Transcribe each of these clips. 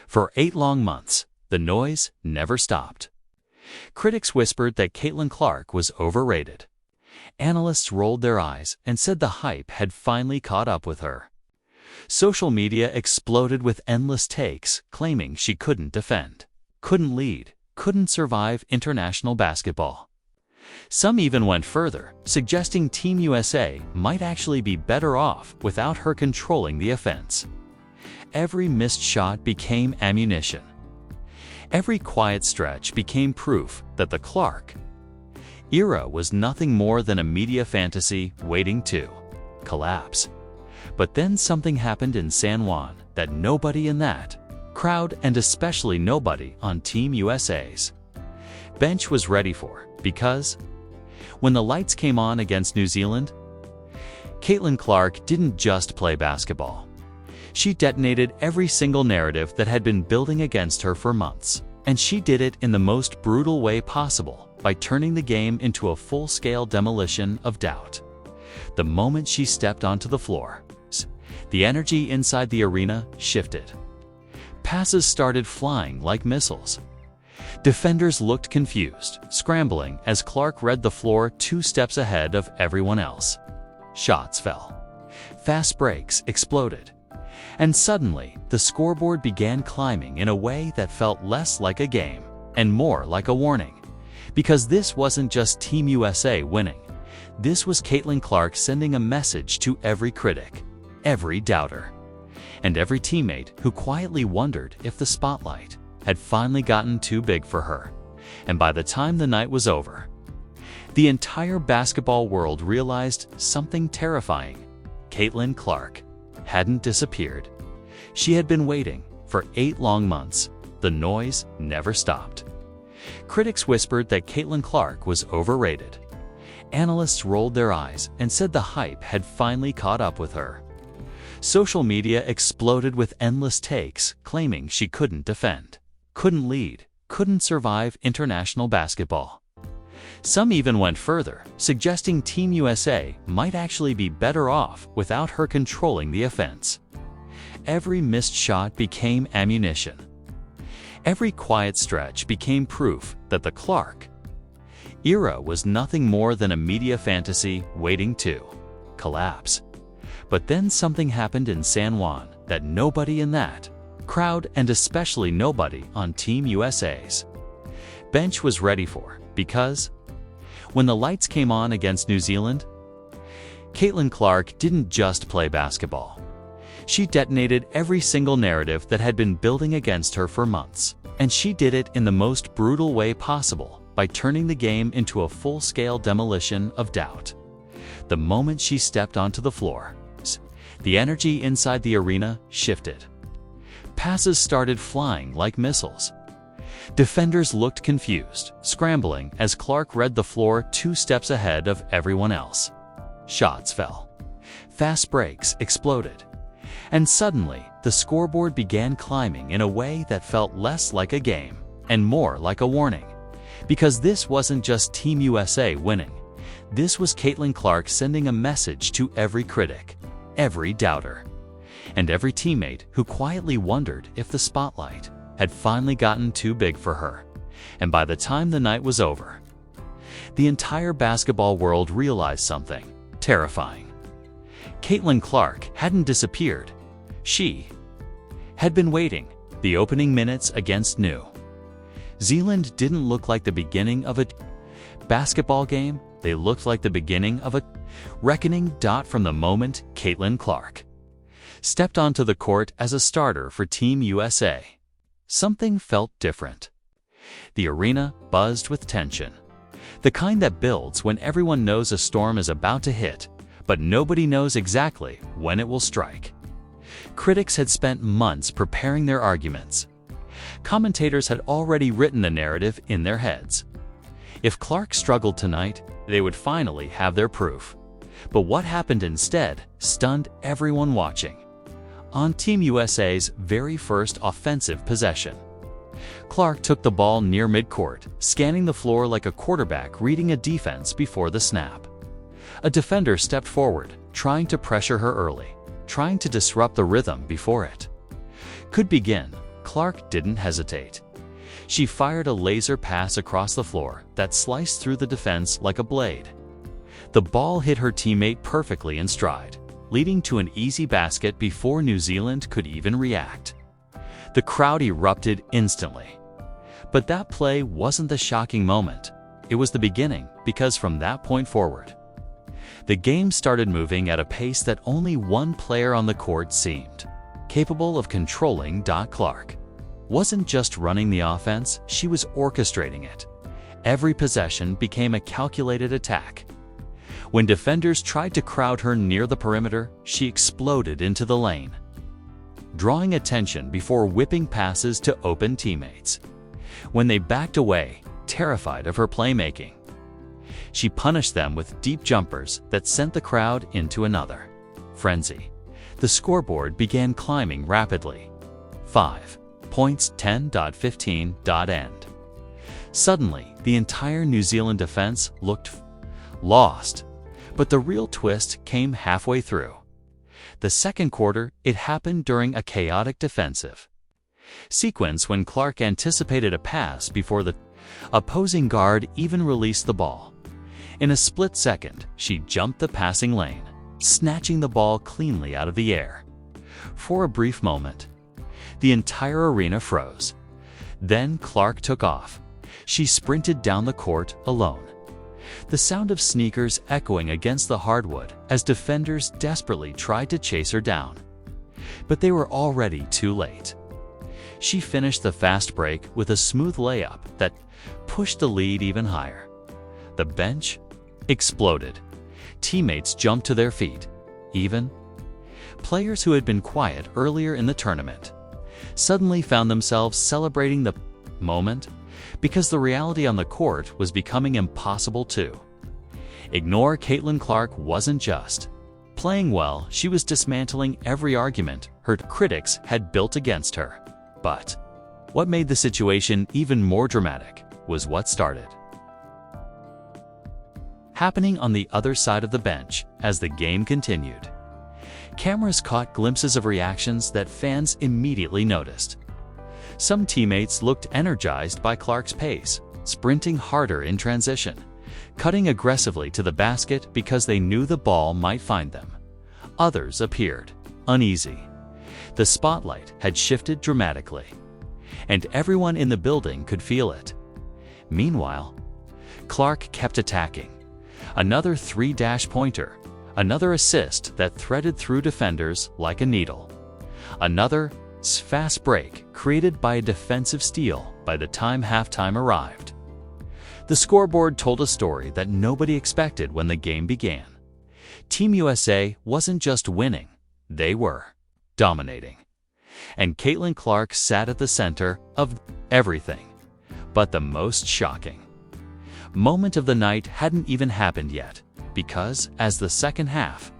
For 8 long months, the noise never stopped. Critics whispered that Caitlin Clark was overrated. Analysts rolled their eyes and said the hype had finally caught up with her. Social media exploded with endless takes claiming she couldn't defend, couldn't lead, couldn't survive international basketball. Some even went further, suggesting Team USA might actually be better off without her controlling the offense. Every missed shot became ammunition. Every quiet stretch became proof that the Clark era was nothing more than a media fantasy waiting to collapse. But then something happened in San Juan that nobody in that crowd, and especially nobody on Team USA's bench, was ready for, because when the lights came on against New Zealand, Caitlin Clark didn't just play basketball. She detonated every single narrative that had been building against her for months, and she did it in the most brutal way possible by turning the game into a full-scale demolition of doubt. The moment she stepped onto the floor, the energy inside the arena shifted. Passes started flying like missiles. Defenders looked confused, scrambling as Clark read the floor 2 steps ahead of everyone else. Shots fell. Fast breaks exploded. And suddenly, the scoreboard began climbing in a way that felt less like a game and more like a warning. Because this wasn't just Team USA winning. This was Caitlin Clark sending a message to every critic, every doubter, and every teammate who quietly wondered if the spotlight had finally gotten too big for her. And by the time the night was over, the entire basketball world realized something terrifying. Caitlin Clark hadn't disappeared. She had been waiting for 8 long months. The noise never stopped. Critics whispered that Caitlin Clark was overrated. Analysts rolled their eyes and said the hype had finally caught up with her. Social media exploded with endless takes claiming she couldn't defend, couldn't lead, couldn't survive international basketball. Some even went further, suggesting Team USA might actually be better off without her controlling the offense. Every missed shot became ammunition. Every quiet stretch became proof that the Clark era was nothing more than a media fantasy waiting to collapse. But then something happened in San Juan that nobody in that crowd, and especially nobody on Team USA's bench, was ready for, because when the lights came on against New Zealand, Caitlin Clark didn't just play basketball. She detonated every single narrative that had been building against her for months, and she did it in the most brutal way possible by turning the game into a full-scale demolition of doubt. The moment she stepped onto the floor, the energy inside the arena shifted. Passes started flying like missiles. Defenders looked confused, scrambling as Clark read the floor 2 steps ahead of everyone else. Shots fell. Fast breaks exploded. And suddenly, the scoreboard began climbing in a way that felt less like a game and more like a warning. Because this wasn't just Team USA winning. This was Caitlin Clark sending a message to every critic, every doubter, and every teammate who quietly wondered if the spotlight had finally gotten too big for her. And by the time the night was over, the entire basketball world realized something terrifying. Caitlin Clark hadn't disappeared. She had been waiting. The opening minutes against New Zealand didn't look like the beginning of a basketball game. They looked like the beginning of a reckoning. From the moment Caitlin Clark stepped onto the court as a starter for Team USA, something felt different. The arena buzzed with tension, the kind that builds when everyone knows a storm is about to hit, but nobody knows exactly when it will strike. Critics had spent months preparing their arguments. Commentators had already written the narrative in their heads. If Clark struggled tonight, they would finally have their proof. But what happened instead stunned everyone watching. On Team USA's very first offensive possession, Clark took the ball near midcourt, scanning the floor like a quarterback reading a defense before the snap. A defender stepped forward, trying to pressure her early, trying to disrupt the rhythm before it could begin. Clark didn't hesitate. She fired a laser pass across the floor that sliced through the defense like a blade. The ball hit her teammate perfectly in stride, leading to an easy basket before New Zealand could even react. The crowd erupted instantly. But that play wasn't the shocking moment. It was the beginning, because from that point forward, the game started moving at a pace that only one player on the court seemed capable of controlling. Clark wasn't just running the offense, she was orchestrating it. Every possession became a calculated attack. When defenders tried to crowd her near the perimeter, she exploded into the lane, drawing attention before whipping passes to open teammates. When they backed away, terrified of her playmaking, she punished them with deep jumpers that sent the crowd into another frenzy. The scoreboard began climbing rapidly. 5 points, 10.15. End. Suddenly, the entire New Zealand defense looked lost, but the real twist came halfway through. The second quarter, it happened during a chaotic defensive sequence when Clark anticipated a pass before the opposing guard even released the ball. In a split second, she jumped the passing lane, snatching the ball cleanly out of the air. For a brief moment, the entire arena froze. Then Clark took off. She sprinted down the court alone, the sound of sneakers echoing against the hardwood as defenders desperately tried to chase her down. But they were already too late. She finished the fast break with a smooth layup that pushed the lead even higher. The bench exploded. Teammates jumped to their feet. Even players who had been quiet earlier in the tournament suddenly found themselves celebrating the moment because the reality on the court was becoming impossible too. Ignore Caitlin Clark wasn't just playing well, she was dismantling every argument her critics had built against her. But what made the situation even more dramatic was what started happening on the other side of the bench as the game continued. Cameras caught glimpses of reactions that fans immediately noticed. Some teammates looked energized by Clark's pace, sprinting harder in transition, cutting aggressively to the basket because they knew the ball might find them. Others appeared uneasy. The spotlight had shifted dramatically, and everyone in the building could feel it. Meanwhile, Clark kept attacking. Another 3-pointer, another assist that threaded through defenders like a needle. Another fast break created by a defensive steal by the time halftime arrived. The scoreboard told a story that nobody expected when the game began. Team USA wasn't just winning, they were dominating. And Caitlin Clark sat at the center of everything. But the most shocking moment of the night hadn't even happened yet, because as the second half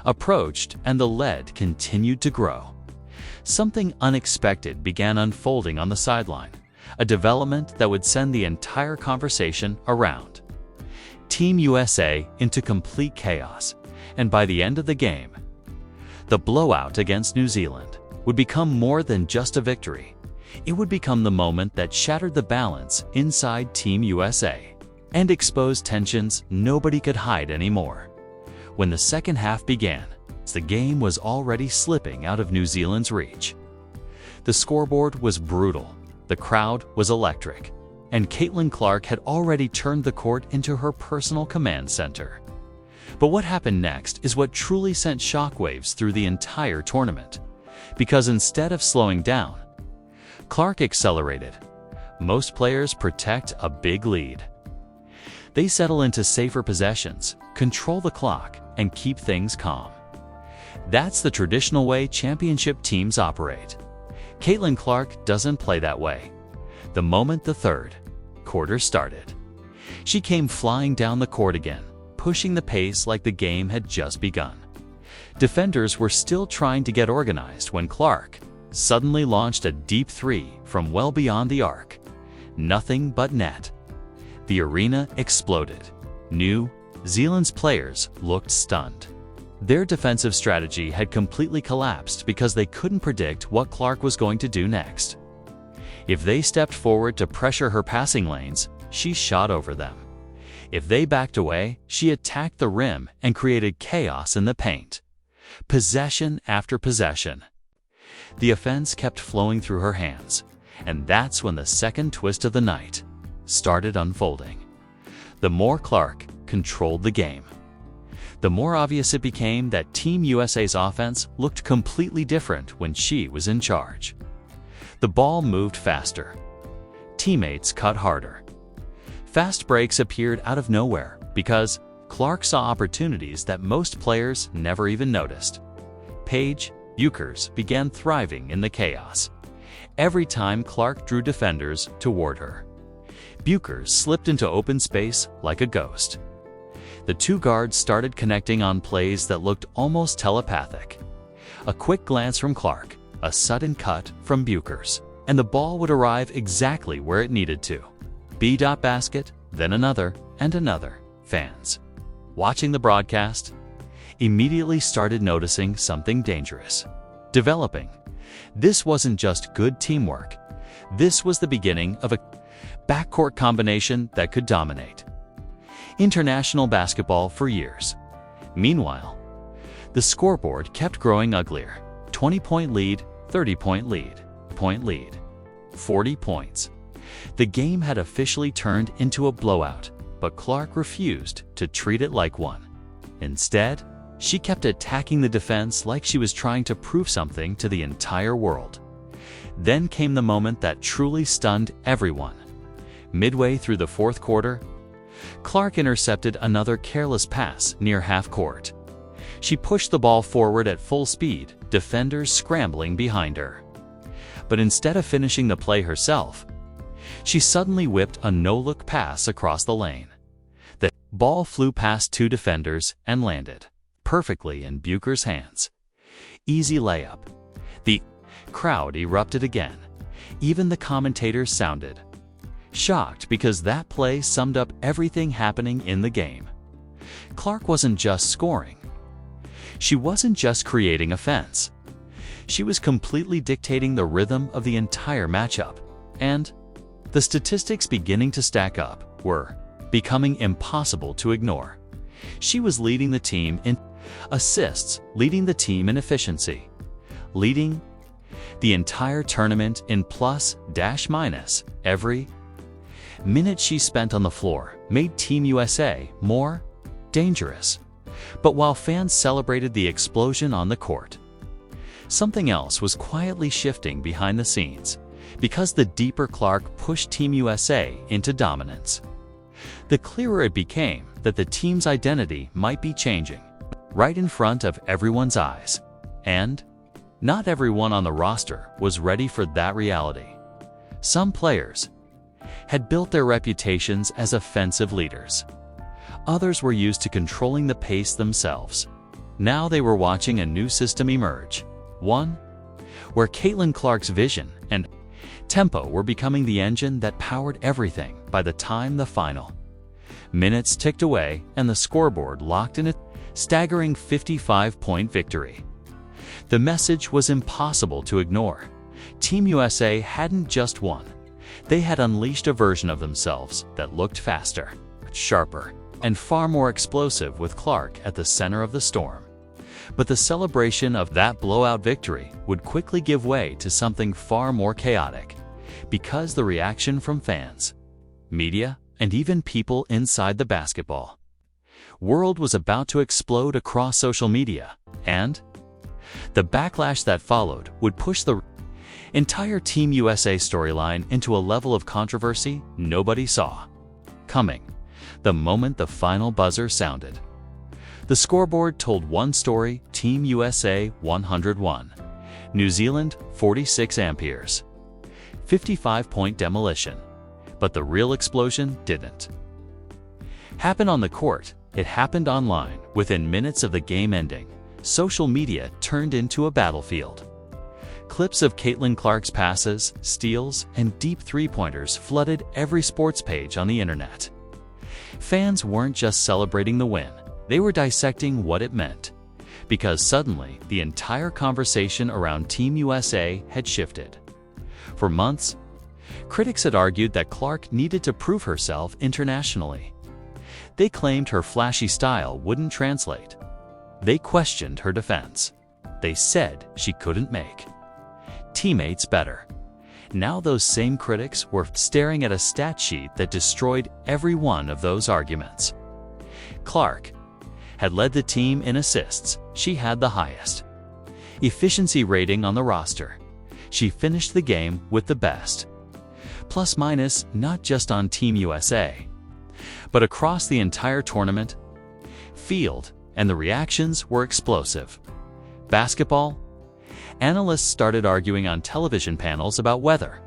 approached and the lead continued to grow, something unexpected began unfolding on the sideline, a development that would send the entire conversation around Team USA into complete chaos, and by the end of the game, the blowout against New Zealand would become more than just a victory. It would become the moment that shattered the balance inside Team USA and exposed tensions nobody could hide anymore. When the second half began, the game was already slipping out of New Zealand's reach. The scoreboard was brutal, the crowd was electric, and Caitlin Clark had already turned the court into her personal command center. But what happened next is what truly sent shockwaves through the entire tournament. Because instead of slowing down, Clark accelerated. Most players protect a big lead. They settle into safer possessions, control the clock, and keep things calm. That's the traditional way championship teams operate. Caitlin Clark doesn't play that way. The moment the third quarter started, she came flying down the court again, pushing the pace like the game had just begun. Defenders were still trying to get organized when Clark suddenly launched a deep three from well beyond the arc. Nothing but net. The arena exploded. New Zealand's players looked stunned. Their defensive strategy had completely collapsed because they couldn't predict what Clark was going to do next. If they stepped forward to pressure her passing lanes, she shot over them. If they backed away, she attacked the rim and created chaos in the paint. Possession after possession. The offense kept flowing through her hands, and that's when the second twist of the night started unfolding. The more Clark controlled the game, the more obvious it became that Team USA's offense looked completely different when she was in charge. The ball moved faster. Teammates cut harder. Fast breaks appeared out of nowhere because Clark saw opportunities that most players never even noticed. Paige Bueckers began thriving in the chaos. Every time Clark drew defenders toward her, Bueckers slipped into open space like a ghost. The two guards started connecting on plays that looked almost telepathic. A quick glance from Clark, a sudden cut from Bueckers, and the ball would arrive exactly where it needed to. Basket, then another and another. Fans, watching the broadcast, immediately started noticing something dangerous developing. This wasn't just good teamwork. This was the beginning of a backcourt combination that could dominate international basketball for years. Meanwhile, the scoreboard kept growing uglier. 20-point lead, 30-point lead, 40 points. The game had officially turned into a blowout, but Clark refused to treat it like one. Instead, she kept attacking the defense like she was trying to prove something to the entire world. Then came the moment that truly stunned everyone. Midway through the fourth quarter, Clark intercepted another careless pass near half court. She pushed the ball forward at full speed, defenders scrambling behind her. But instead of finishing the play herself, she suddenly whipped a no-look pass across the lane. The ball flew past two defenders and landed perfectly in Bueckers' hands. Easy layup. The crowd erupted again. Even the commentators sounded shocked because that play summed up everything happening in the game. Clark wasn't just scoring. She wasn't just creating offense. She was completely dictating the rhythm of the entire matchup. And the statistics beginning to stack up were becoming impossible to ignore. She was leading the team in assists, leading the team in efficiency, leading the entire tournament in plus-minus. Every minute she spent on the floor made Team USA more dangerous. But while fans celebrated the explosion on the court, something else was quietly shifting behind the scenes. Because the deeper Clark pushed Team USA into dominance, the clearer it became that the team's identity might be changing right in front of everyone's eyes. And not everyone on the roster was ready for that reality. Some players had built their reputations as offensive leaders. Others were used to controlling the pace themselves. Now they were watching a new system emerge, one where Caitlin Clark's vision and tempo were becoming the engine that powered everything. By the time the final minutes ticked away and the scoreboard locked in a staggering 55-point victory, the message was impossible to ignore. Team USA hadn't just won. They had unleashed a version of themselves that looked faster, sharper, and far more explosive with Clark at the center of the storm. But the celebration of that blowout victory would quickly give way to something far more chaotic, because the reaction from fans, media, and even people inside the basketball world was about to explode across social media, and the backlash that followed would push the entire Team USA storyline into a level of controversy nobody saw coming. The moment the final buzzer sounded, the scoreboard told one story: Team USA 101, New Zealand 46 amperes, 55-point demolition. But the real explosion didn't happen on the court. It happened online. Within minutes of the game ending, social media turned into a battlefield. Clips of Caitlin Clark's passes, steals, and deep three-pointers flooded every sports page on the internet. Fans weren't just celebrating the win, they were dissecting what it meant. Because suddenly, the entire conversation around Team USA had shifted. For months, Critics had argued that Clark needed to prove herself internationally. They claimed her flashy style wouldn't translate. They questioned her defense. They said she couldn't make teammates better. Now those same critics were staring at a stat sheet that destroyed every one of those arguments. Clark had led the team in assists. She had the highest efficiency rating on the roster. She finished the game with the best plus minus, not just on Team USA, but across the entire tournament field, and the reactions were explosive. Basketball? Analysts started arguing on television panels about whether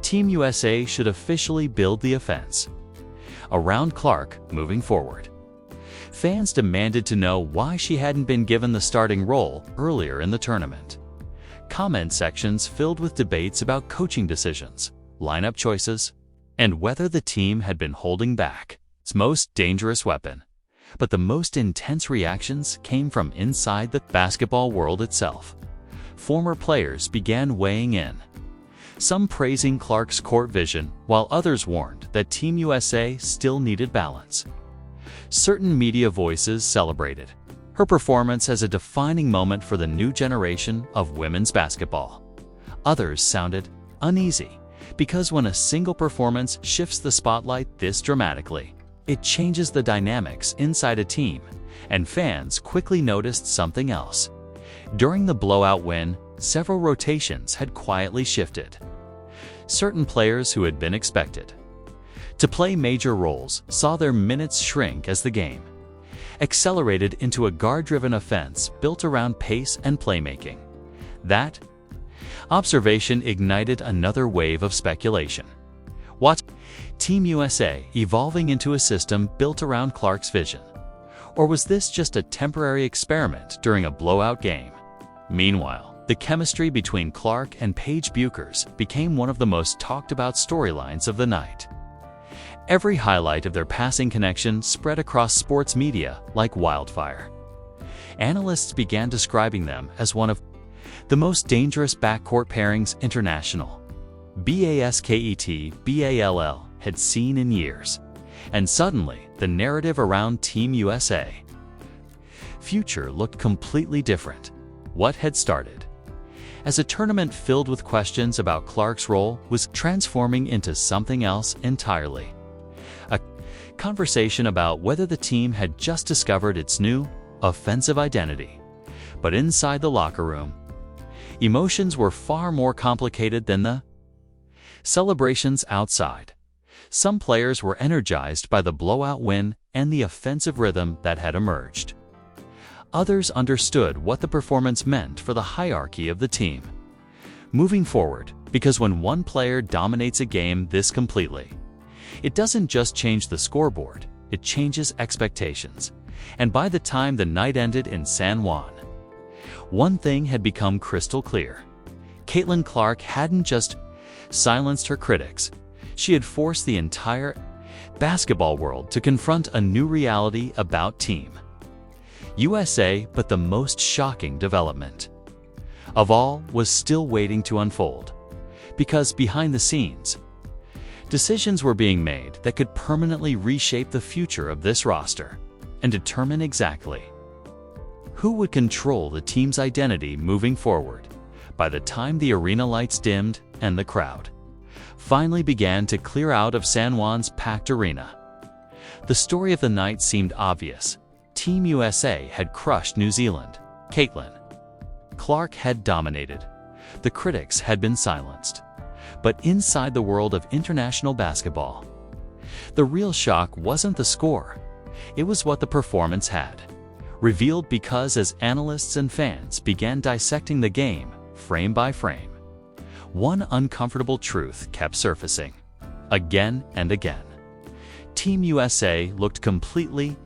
Team USA should officially build the offense around Clark moving forward. Fans demanded to know why she hadn't been given the starting role earlier in the tournament. Comment sections filled with debates about coaching decisions, lineup choices, and whether the team had been holding back its most dangerous weapon. But the most intense reactions came from inside the basketball world itself. Former players began weighing in, some praising Clark's court vision, while others warned that Team USA still needed balance. Certain media voices celebrated her performance as a defining moment for the new generation of women's basketball. Others sounded uneasy, because when a single performance shifts the spotlight this dramatically, it changes the dynamics inside a team, and fans quickly noticed something else. During the blowout win, several rotations had quietly shifted. Certain players who had been expected to play major roles saw their minutes shrink as the game accelerated into a guard-driven offense built around pace and playmaking. That observation ignited another wave of speculation. Watch Team USA evolving into a system built around Clark's vision. Or was this just a temporary experiment during a blowout game? Meanwhile, the chemistry between Clark and Paige Bueckers became one of the most talked about storylines of the night. Every highlight of their passing connection spread across sports media like wildfire. Analysts began describing them as one of the most dangerous backcourt pairings international BASKET-BALL had seen in years. And suddenly, the narrative around Team USA future looked completely different. What had started as a tournament filled with questions about Clark's role was transforming into something else entirely. A conversation about whether the team had just discovered its new offensive identity. But inside the locker room, emotions were far more complicated than the celebrations outside. Some players were energized by the blowout win and the offensive rhythm that had emerged. Others understood what the performance meant for the hierarchy of the team moving forward, because when one player dominates a game this completely, it doesn't just change the scoreboard, it changes expectations. And by the time the night ended in San Juan, one thing had become crystal clear. Caitlin Clark hadn't just silenced her critics, she had forced the entire basketball world to confront a new reality about Team USA. But the most shocking development of all was still waiting to unfold, because behind the scenes, decisions were being made that could permanently reshape the future of this roster and determine exactly who would control the team's identity moving forward. By the time the arena lights dimmed and the crowd finally began to clear out of San Juan's packed arena, the story of the night seemed obvious. Team USA had crushed New Zealand. Caitlin Clark had dominated. The critics had been silenced. But inside the world of international basketball, the real shock wasn't the score. It was what the performance had revealed, because as analysts and fans began dissecting the game frame by frame, one uncomfortable truth kept surfacing again and again. Team USA looked completely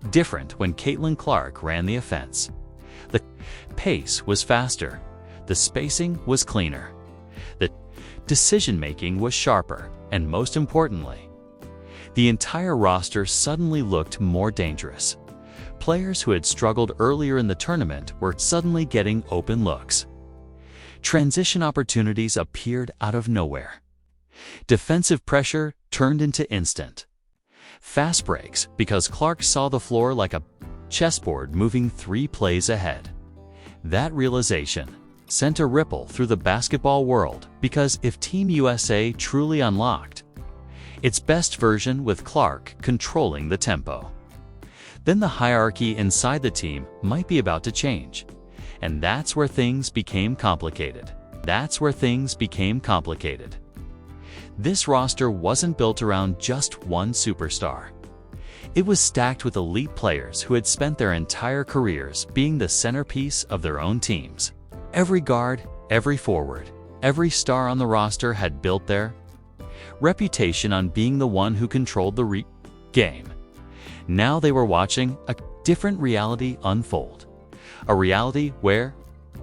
different when Caitlin Clark ran the offense. The pace was faster, the spacing was cleaner, the decision-making was sharper, and most importantly, the entire roster suddenly looked more dangerous. Players who had struggled earlier in the tournament were suddenly getting open looks. Transition opportunities appeared out of nowhere. Defensive pressure turned into instant. Fast breaks because Clark saw the floor like a chessboard moving 3 plays ahead. That realization sent a ripple through the basketball world because if Team USA truly unlocked its best version with Clark controlling the tempo, then the hierarchy inside the team might be about to change. And that's where things became complicated. This roster wasn't built around just one superstar. It was stacked with elite players who had spent their entire careers being the centerpiece of their own teams. Every guard, every forward, every star on the roster had built their reputation on being the one who controlled the game. Now they were watching a different reality unfold. A reality where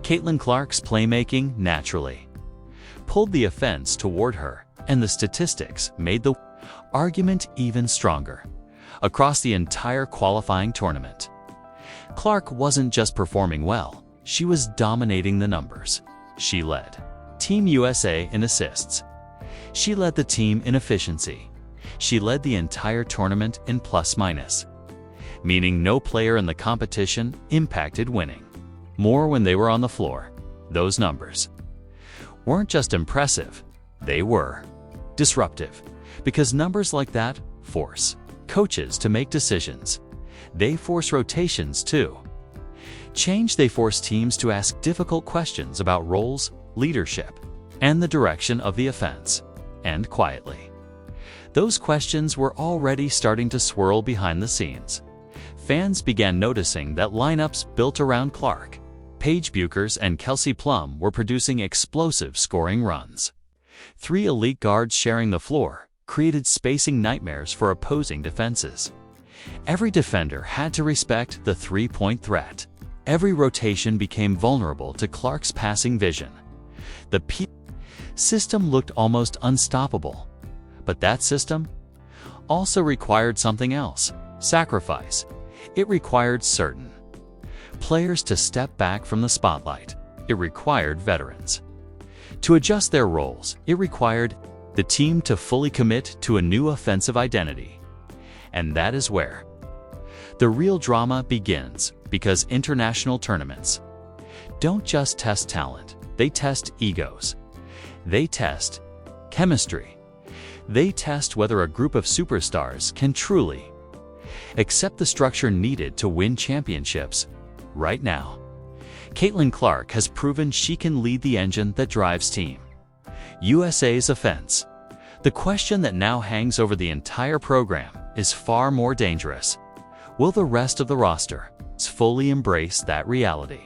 Caitlin Clark's playmaking naturally pulled the offense toward her, and the statistics made the argument even stronger. Across the entire qualifying tournament, Clark wasn't just performing well, she was dominating the numbers. She led Team USA in assists. She led the team in efficiency. She led the entire tournament in plus-minus, meaning no player in the competition impacted winning more when they were on the floor. Those numbers weren't just impressive, they were disruptive, because numbers like that force coaches to make decisions. They force rotations too. They force teams to ask difficult questions about roles, leadership, and the direction of the offense. And quietly, those questions were already starting to swirl behind the scenes. Fans began noticing that lineups built around Clark, Paige Bueckers, and Kelsey Plum were producing explosive scoring runs. 3 elite guards sharing the floor created spacing nightmares for opposing defenses. Every defender had to respect the 3-point threat. Every rotation became vulnerable to Clark's passing vision. The system looked almost unstoppable. But that system also required something else: sacrifice. It required certain players to step back from the spotlight. It required veterans to adjust their roles. It required the team to fully commit to a new offensive identity. And that is where the real drama begins, because international tournaments don't just test talent, they test egos. They test chemistry. They test whether a group of superstars can truly accept the structure needed to win championships. Right now, Caitlin Clark has proven she can lead the engine that drives Team USA's offense. The question that now hangs over the entire program is far more dangerous. Will the rest of the roster fully embrace that reality?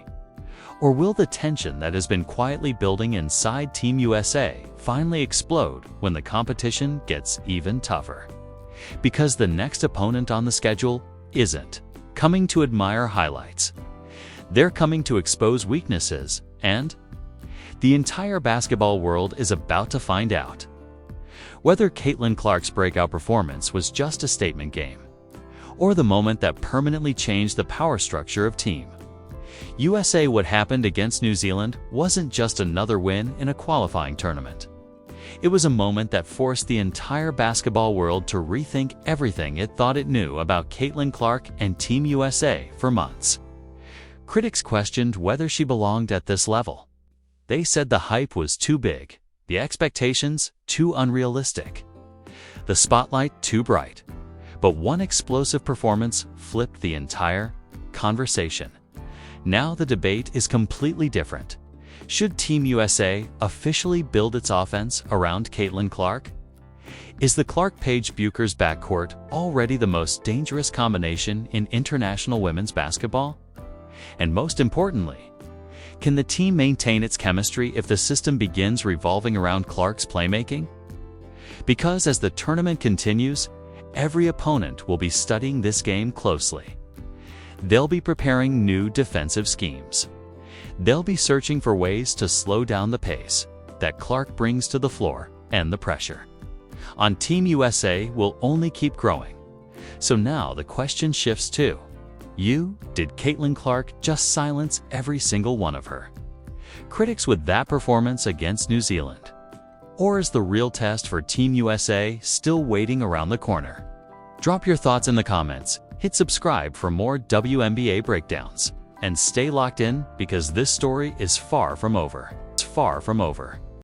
Or will the tension that has been quietly building inside Team USA finally explode when the competition gets even tougher? Because the next opponent on the schedule isn't coming to admire highlights. They're coming to expose weaknesses, and the entire basketball world is about to find out whether Caitlin Clark's breakout performance was just a statement game, or the moment that permanently changed the power structure of Team USA. What happened against New Zealand wasn't just another win in a qualifying tournament. It was a moment that forced the entire basketball world to rethink everything it thought it knew about Caitlin Clark and Team USA for months. Critics questioned whether she belonged at this level. They said the hype was too big, the expectations too unrealistic, the spotlight too bright. But one explosive performance flipped the entire conversation. Now the debate is completely different. Should Team USA officially build its offense around Caitlin Clark? Is the Clark-Paige Bueckers backcourt already the most dangerous combination in international women's basketball? And most importantly, can the team maintain its chemistry if the system begins revolving around Clark's playmaking? Because as the tournament continues, every opponent will be studying this game closely. They'll be preparing new defensive schemes. They'll be searching for ways to slow down the pace that Clark brings to the floor, and the pressure on Team USA will only keep growing. So now the question shifts to you. Did Caitlin Clark just silence every single one of her critics with that performance against New Zealand? Or is the real test for Team USA still waiting around the corner? Drop your thoughts in the comments, hit subscribe for more WNBA breakdowns, and stay locked in because this story is far from over. It's far from over.